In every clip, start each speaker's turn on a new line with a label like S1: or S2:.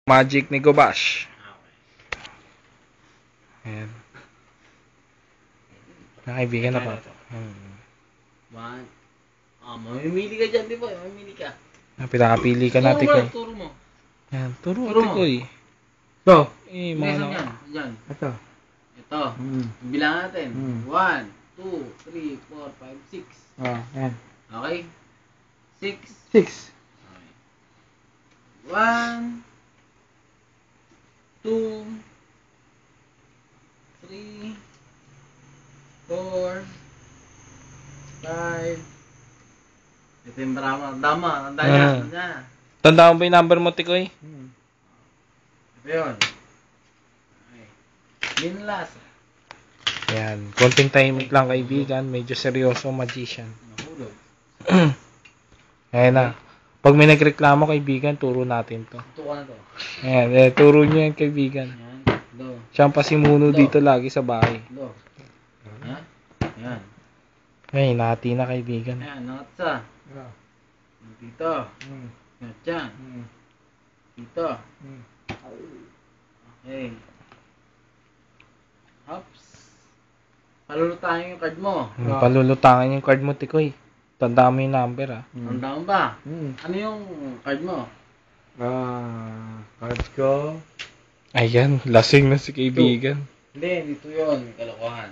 S1: Magic ni Gobash. Ayan. Nakaibigan na pa.
S2: One. Mamimili ka dyan, di ba? Mamimili ka.
S1: Pinakapili ka natin ko.
S2: Turo mo.
S1: Ayan, turo natin ko eh.
S3: Ito.
S1: Mga
S2: na. Dyan.
S3: Ito.
S2: Ito. Bilang natin. 1, 2, 3, 4, 5, 6.
S3: Ayan.
S2: Okay? 6.
S3: 6.
S2: Okay. 1, 2, 3, 4, 5. Ito yung drama. Dama. Tanda niya. Tanda.
S1: Tanda mo ba yung number mo, Tikoy?
S2: Ito yun. Okay. Binlas.
S1: Ayan. Konting timing lang, kaibigan. Medyo seryoso magician.
S2: Nahulog.
S1: Ayan na. Pag may nagreklamo, kaibigan, turo natin to.
S2: Ito ka na to.
S1: Ayan. Turo nyo yan, kaibigan.
S2: Yan. Do.
S1: Siya ang pasimuno dito lagi sa bahay.
S2: Do. Ha? Yan.
S1: Ay, nati na, kaibigan.
S2: Ayan. Nakatsa. Dito. Yan dyan. Dito. Okay. Hops. Palulutahin yung card mo.
S1: Palulutangan yung card mo, Tikoy. Tanda mo yung number, ha?
S2: Tandaan ba? Ano yung card mo?
S3: Cards ko.
S1: Ayan, lasing na si kaibigan.
S2: Hindi, dito yun. Kalokohan.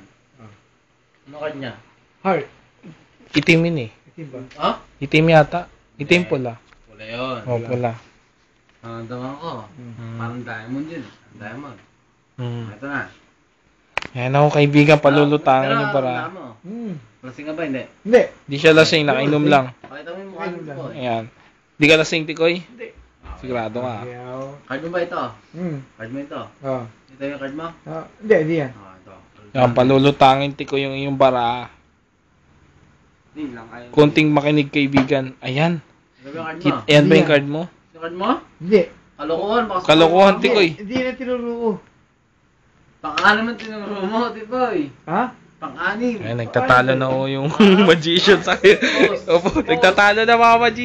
S2: Ano card niya?
S3: Heart.
S1: Itim yun eh.
S3: Itim ba?
S2: Ha?
S1: Itim yata. Itim pula.
S2: Wala yun.
S1: O, pula.
S2: Tandaan ko. Parang diamond yun. Diamond. Ito na.
S1: Ayan ako, kaibigan, palulutangan yung para.
S2: Tandaan mo. Lasing ka ba? Hindi.
S3: Hindi.
S1: Di siya lasing, nakainom lang.
S2: Pakita mo yung mukha mo.
S1: Ayan. Di ka lasing, Tikoy?
S3: Hindi.
S1: Sigurado ka.
S2: Card mo ba ito? Card mo ito?
S3: Oh.
S2: Ito yung card mo?
S3: Hindi yan.
S2: Ito.
S1: Ayan, palulutangin, Tikoy, yung iyong bara.
S2: Hindi lang kayo.
S1: Konting makinig, kaibigan. Ayan.
S2: Ito yung card mo?
S1: Ayan ba yung card mo?
S2: Yung card mo?
S3: Hindi.
S2: Kalokohan.
S1: Kalokohan, Tikoy.
S3: Hindi na tinuro.
S2: Pang-anim ang tinuro mo, Tiboy.
S3: Ha?
S2: Pang-anim.
S1: Ayan, nagtatalo na yung magician sa akin. Opo, nagtatalo na mga magician.